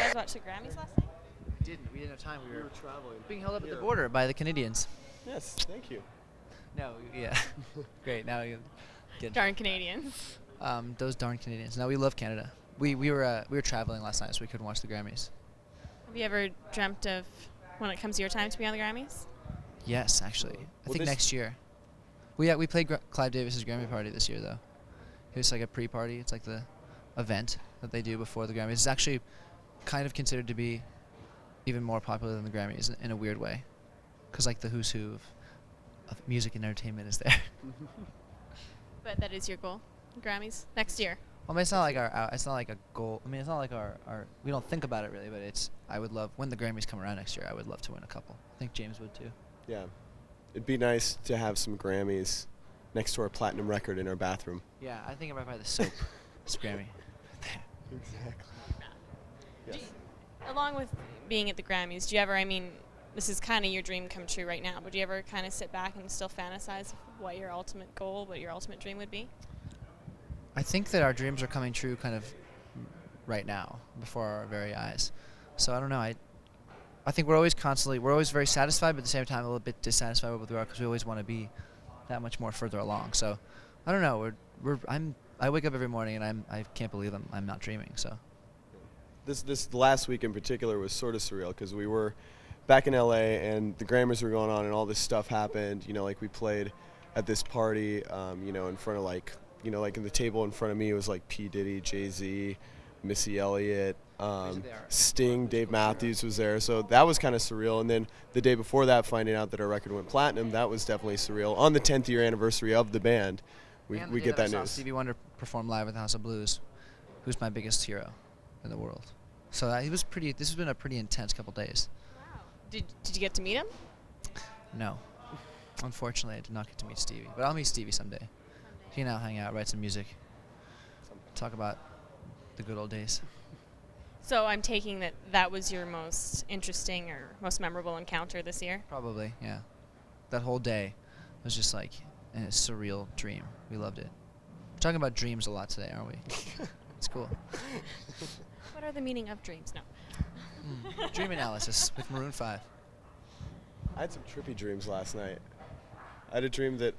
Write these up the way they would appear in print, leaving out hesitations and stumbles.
guys watch the Grammys last night? We didn't have time. We were traveling. being held up at the border by the Canadians. Yes, thank you. No, yeah. Great. Now you get Darn Canadians. those darn Canadians. No, we love Canada. We were traveling last night, so we couldn't watch the Grammys. Have you ever dreamt of when it comes to your time to be on the Grammys? Yes, actually. I Well, think this- next year. We played Clive Davis's Grammy party this year, though. It was like a pre-party. It's like the event that they do before the Grammys. It's actually kind of considered to be even more popular than the Grammys in a weird way, because like the who's who of music and entertainment is there. But that is your goal, Grammys next year. Well, I mean, it's not like it's not like a goal. I mean, it's not like our we don't think about it really, but it's. I would love when the Grammys come around next year. I would love to win a couple. I think James would too. Yeah. It'd be nice to have some Grammys next to our platinum record in our bathroom. Yeah, I think I'm right by the soap. It's Grammy. Exactly. Yes. Along with being at the Grammys, do you ever, I mean, this is kind of your dream come true right now, but do you ever kind of sit back and still fantasize of what your ultimate goal, what your ultimate dream would be? I think that our dreams are coming true kind of right now, before our very eyes. So I don't know. I think we're always very satisfied, but at the same time a little bit dissatisfied with where we are because we always want to be that much more further along. So I don't know. I wake up every morning and I can't believe I'm not dreaming. So This last week in particular was sort of surreal because we were back in LA and the Grammys were going on and all this stuff happened. You know, like we played at this party, in front of like in the table in front of me was like P. Diddy, Jay-Z, Missy Elliott, Sting, Dave Matthews was there. So that was kind of surreal. And then the day before that, finding out that our record went platinum, that was definitely surreal. On the 10th year anniversary of the band, we get that I saw news. Stevie Wonder perform live at the House of Blues, who's my biggest hero in the world. So this has been a pretty intense couple days. Wow. Did you get to meet him? No. Unfortunately, I did not get to meet Stevie. But I'll meet Stevie someday. He and I'll hang out, write some music, talk about the good old days. So I'm taking that was your most interesting or most memorable encounter this year? Probably, yeah. That whole day was just like a surreal dream. We loved it. We're talking about dreams a lot today, aren't we? It's cool. What are the meaning of dreams? No. Dream analysis with Maroon 5. I had some trippy dreams last night. I had a dream that,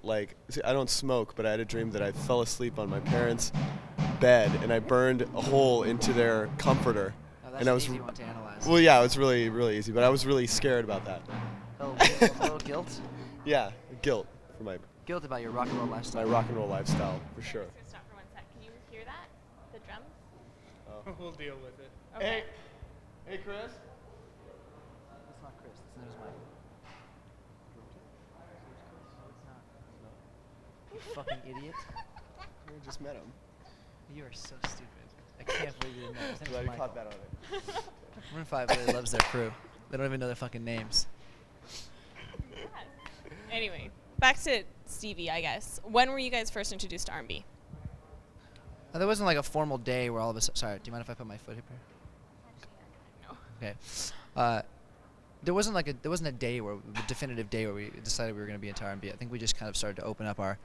I don't smoke, but I had a dream that I fell asleep on my parents' bed and I burned a hole into their comforter. Oh, that's and I an was easy one to analyze. Well, yeah, it was really, really easy, but I was really scared about that. A little guilt? Yeah, guilt for my Guilt about your rock and roll lifestyle. rock and roll lifestyle, for sure. Let's stop for 1 sec. Can you hear that? The drums? We'll deal with it. Okay. Hey, Chris. That's not Chris. That's his Mike. You fucking idiot. We just met him. You are so stupid. I can't believe you didn't know. His name's Glad you Mike. caught that on it. Maroon 5 really loves their crew. They don't even know their fucking names. Anyway, back to Stevie, I guess. When were you guys first introduced to R&B? There wasn't like a formal day where all of us. Sorry, do you mind if I put my foot here? No. Okay. There wasn't a day where the definitive day where we decided we were going to be into R&B. I think we just kind of started to open up our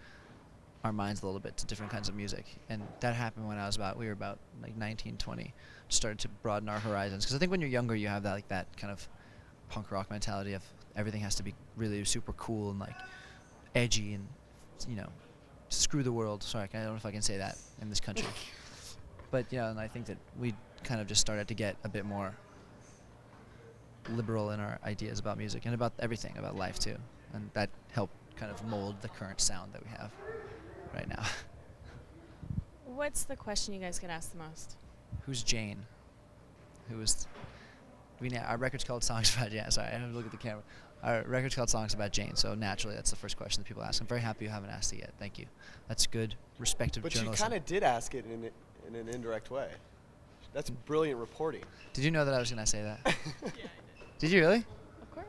minds a little bit to different kinds of music, and that happened when we were about like 19, 20. Just started to broaden our horizons because I think when you're younger you have that kind of punk rock mentality of everything has to be really super cool and like edgy and screw the world. Sorry, I don't know if I can say that in this country. But and I think that we kind of just started to get a bit more liberal in our ideas about music and about everything, about life too. And that helped kind of mold the current sound that we have right now. What's the question you guys get asked the most? Who's Jane? Our record's called Songs About Jane. Sorry, I have to look at the camera. Our record's called Songs About Jane, so naturally that's the first question that people ask. I'm very happy you haven't asked it yet. Thank you. That's good, respective But you journalism. kind of did ask it in an indirect way. That's brilliant reporting. Did you know that I was going to say that? Yeah, I did. Did you really? Of course.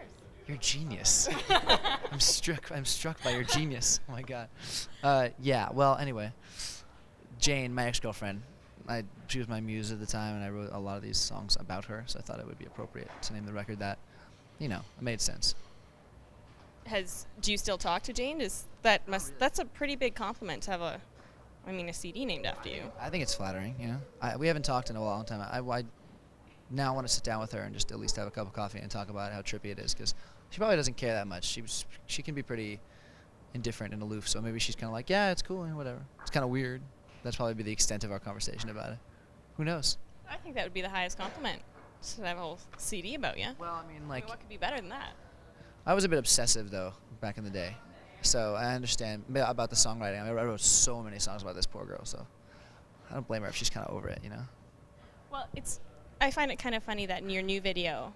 You're a genius. I'm struck by your genius. Oh my god. Yeah. Well, anyway, Jane, my ex-girlfriend, she was my muse at the time, and I wrote a lot of these songs about her. So I thought it would be appropriate to name the record that. It made sense. Do you still talk to Jane? That's a pretty big compliment to have a CD named after you. I think it's flattering. We haven't talked in a long time. now I want to sit down with her and just at least have a cup of coffee and talk about how trippy it is, because she probably doesn't care that much. She can be pretty indifferent and aloof, so maybe she's kind of like, yeah, it's cool and whatever. It's kind of weird. That's probably be the extent of our conversation about it. Who knows? I think that would be the highest compliment. To have a whole CD about you. Well, I mean, like, what could be better than that? I was a bit obsessive though back in the day, so I understand about the songwriting. I wrote so many songs about this poor girl, so I don't blame her if she's kind of over it, you know. Well, I find it kind of funny that in your new video,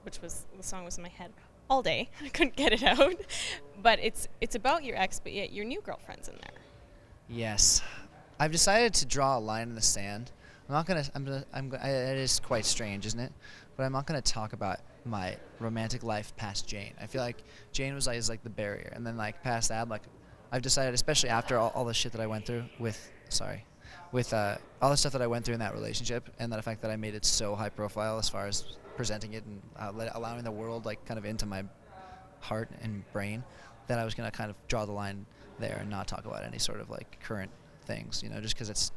which was the song was in my head all day, I couldn't get it out, but it's about your ex, but yet your new girlfriend's in there. Yes, I've decided to draw a line in the sand. It is quite strange, isn't it? But I'm not gonna talk about my romantic life past Jane. I feel like Jane is like the barrier, and then like past that, like I've decided, especially after all the shit that I went through with all the stuff that I went through in that relationship, and the fact that I made it so high profile as far as presenting it and allowing the world like kind of into my heart and brain, that I was gonna kind of draw the line there and not talk about any sort of like current things, you know, just because it's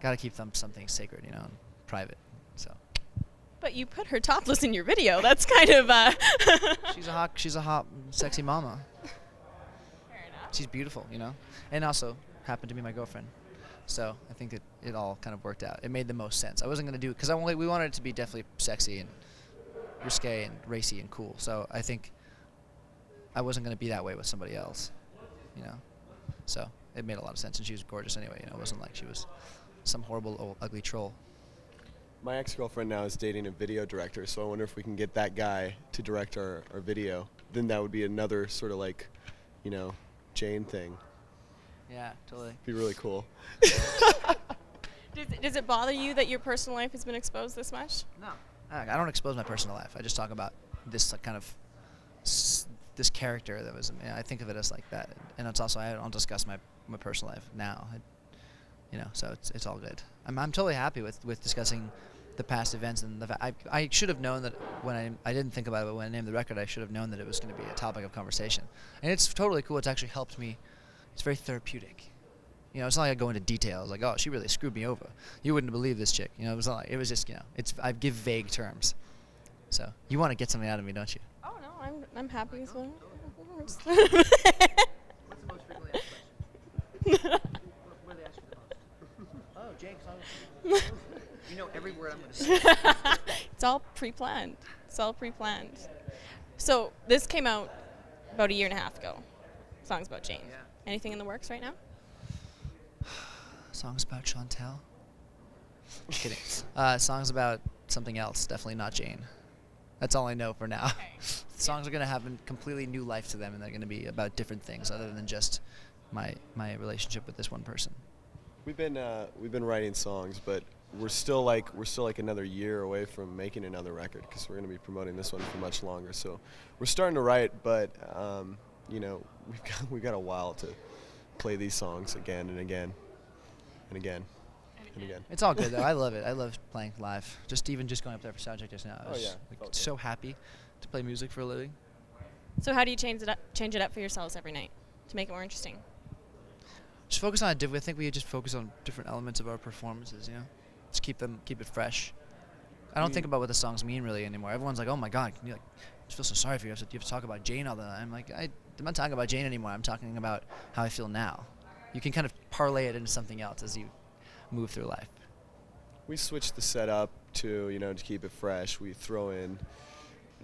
got to keep something sacred, you know, and private. So. But you put her topless in your video. That's kind of. She's a hot, sexy mama. Fair enough. She's beautiful, you know, and also happened to be my girlfriend. So I think it all kind of worked out. It made the most sense. I wasn't gonna do it because we wanted it to be definitely sexy and risque and racy and cool. So I think I wasn't gonna be that way with somebody else, you know. So it made a lot of sense, and she was gorgeous anyway. You know, it wasn't like she was some horrible old ugly troll. My ex-girlfriend now is dating a video director, so I wonder if we can get that guy to direct our video. Then that would be another sort of like, you know, Jane thing. Yeah, totally. Be really cool. Does it bother you that your personal life has been exposed this much? No, I don't expose my personal life. I just talk about this like, kind of this character that was. I think of it as like that, and it's also I don't discuss my personal life now. You know, so it's all good. I'm totally happy with discussing the past events and the fact I should have known that when I didn't think about it, but when I named the record, I should have known that it was going to be a topic of conversation, and it's totally cool. It's actually helped me. It's very therapeutic. You know, it's not like I go into details like, oh, she really screwed me over. You wouldn't believe this chick. You know, it was not like, it was just, you know, I give vague terms. So you want to get something out of me, don't you? Oh no, I'm happy as well. What's the most frequently asked question? What do they ask you the most? Oh, Jake, you know every word I'm going to say. It's all pre-planned. So this came out about a year and a half ago. Songs about Jane. Yeah. Anything in the works right now? Songs about Chantel? Just kidding. Songs about something else. Definitely not Jane. That's all I know for now. Okay. Songs are going to have a completely new life to them, and they're going to be about different things other than just my relationship with this one person. We've been writing songs, but we're still like another year away from making another record because we're going to be promoting this one for much longer. So we're starting to write, but you know, we've got a while to play these songs again and again and again and again. It's all good though. I love it. I love playing live. Just going up there for soundcheck just now. I was felt so happy to play music for a living. So how do you change it up for yourselves every night to make it more interesting? Just focus on I think we just focus on different elements of our performances. You know, just keep it fresh. I don't think about what the songs mean really anymore. Everyone's like, "Oh my God, I just feel so sorry for you. You have to talk about Jane all the time." I'm like, I'm not talking about Jane anymore. I'm talking about how I feel now. You can kind of parlay it into something else as you move through life. We switch the setup to keep it fresh. We throw in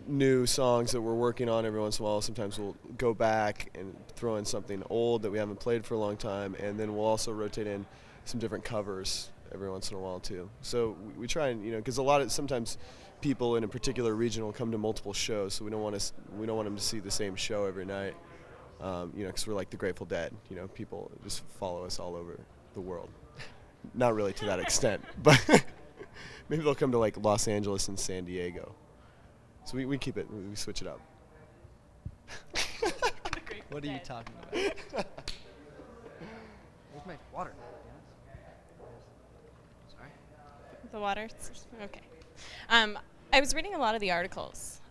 new songs that we're working on every once in a while. Sometimes we'll go back and throw in something old that we haven't played for a long time, and then we'll also rotate in some different covers every once in a while too. So we try and because sometimes people in a particular region will come to multiple shows, so we don't want them to see the same show every night. Because we're like the Grateful Dead. People just follow us all over the world. Not really to that extent, but maybe they'll come to like Los Angeles and San Diego. So we keep it, we switch it up. What are you talking about? Where's my water? Sorry. The water? Okay. I was reading a lot of the articles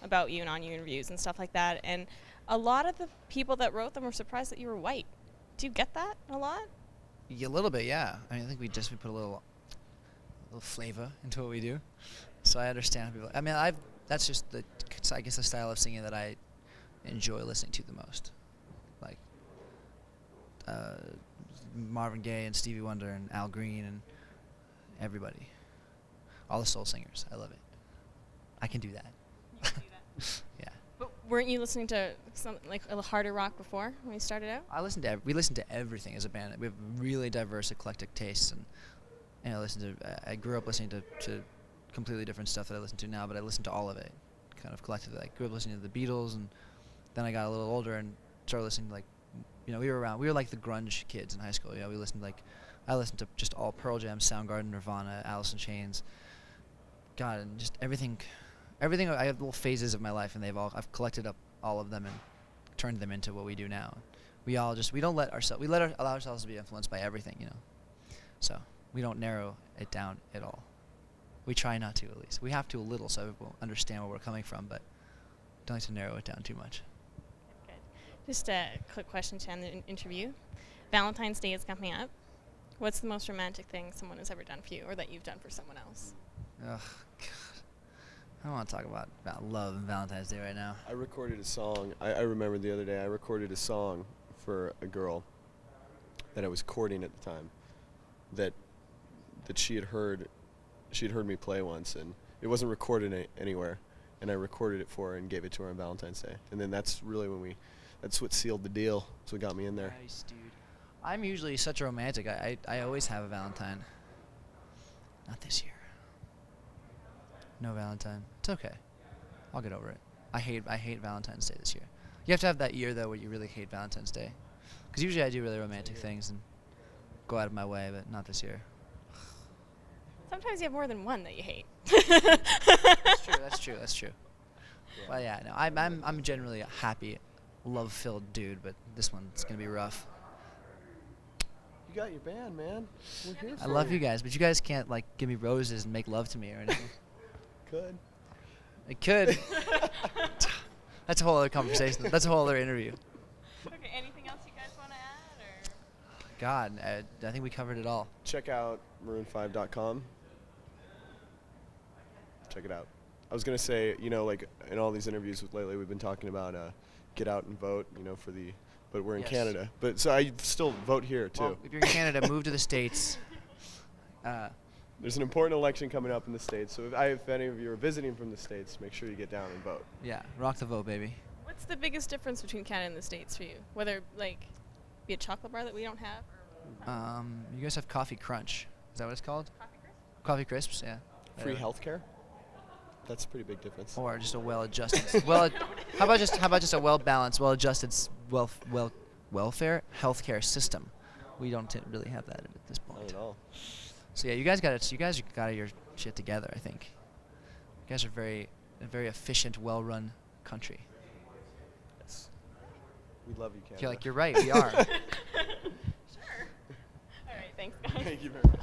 about you and on your interviews and stuff like that, and a lot of the people that wrote them were surprised that you were white. Do you get that a lot? Yeah, a little bit, yeah. I mean, I think we put a little little flavor into what we do. So I understand people. I mean, that's just I guess the style of singing that I enjoy listening to the most. Like Marvin Gaye and Stevie Wonder and Al Green and everybody. All the soul singers. I love it. I can do that. You can do that. Yeah. But weren't you listening to something like a harder rock before when you started out? We listen to everything as a band. We have really diverse, eclectic tastes, and I grew up listening to completely different stuff that I listen to now, but I listen to all of it, kind of collectively. I grew up listening to the Beatles, and then I got a little older and started listening to, like, we were like the grunge kids in high school. We listened I listened to just all Pearl Jam, Soundgarden, Nirvana, Alice in Chains. God, and just everything. I have little phases of my life, and I've collected up all of them and turned them into what we do now. We allow ourselves to be influenced by everything, So we don't narrow it down at all. We try not to, at least. We have to a little, so people understand where we're coming from, but don't like to narrow it down too much. Good. Just a quick question to end the interview. Valentine's Day is coming up. What's the most romantic thing someone has ever done for you, or that you've done for someone else? Ugh, God. I don't want to talk about love and Valentine's Day right now. I recorded a song. I remember the other day I recorded a song for a girl that I was courting at the time that she had heard me play once, and it wasn't recorded anywhere, and I recorded it for her and gave it to her on Valentine's Day. And then that's really that's what sealed the deal. That's what got me in there. Nice, dude. I'm usually such a romantic. I always have a Valentine. Not this year. No Valentine. It's okay. I'll get over it. I hate Valentine's Day this year. You have to have that year, though, where you really hate Valentine's Day. Because usually I do really romantic things and go out of my way, but not this year. Sometimes you have more than one that you hate. That's true. Yeah. Well, yeah, no, I'm generally a happy, love-filled dude, but this one's gonna be rough. You got your band, man. We're here for I love you guys, but you guys can't give me roses and make love to me or anything. Could. It could. That's a whole other conversation. That's a whole other interview. Okay, anything else you guys want to add, or? God, I think we covered it all. Check out maroon5.com. Check it out. I was gonna say, in all these interviews lately, we've been talking about get out and vote, but we're in Yes. Canada. But so I still vote here too. Well, if you're in Canada, move to the States. There's an important election coming up in the States, so if any of you are visiting from the States, make sure you get down and vote. Yeah, rock the vote, baby. What's the biggest difference between Canada and the States for you? Whether, be a chocolate bar that we don't have, or You guys have Coffee Crunch. Is that what it's called? coffee crisp? Coffee Crisps, yeah. Free healthcare? That's a pretty big difference. Or just a well-adjusted. How about just a well-balanced, well-adjusted, welfare healthcare system? We don't really have that at this point. Not at all. So yeah, you guys got your shit together. I think you guys are a very efficient, well-run country. Yes. We love you, I Canada. feel like you're right. We are. Sure. All right, thanks, guys. Thank you very much.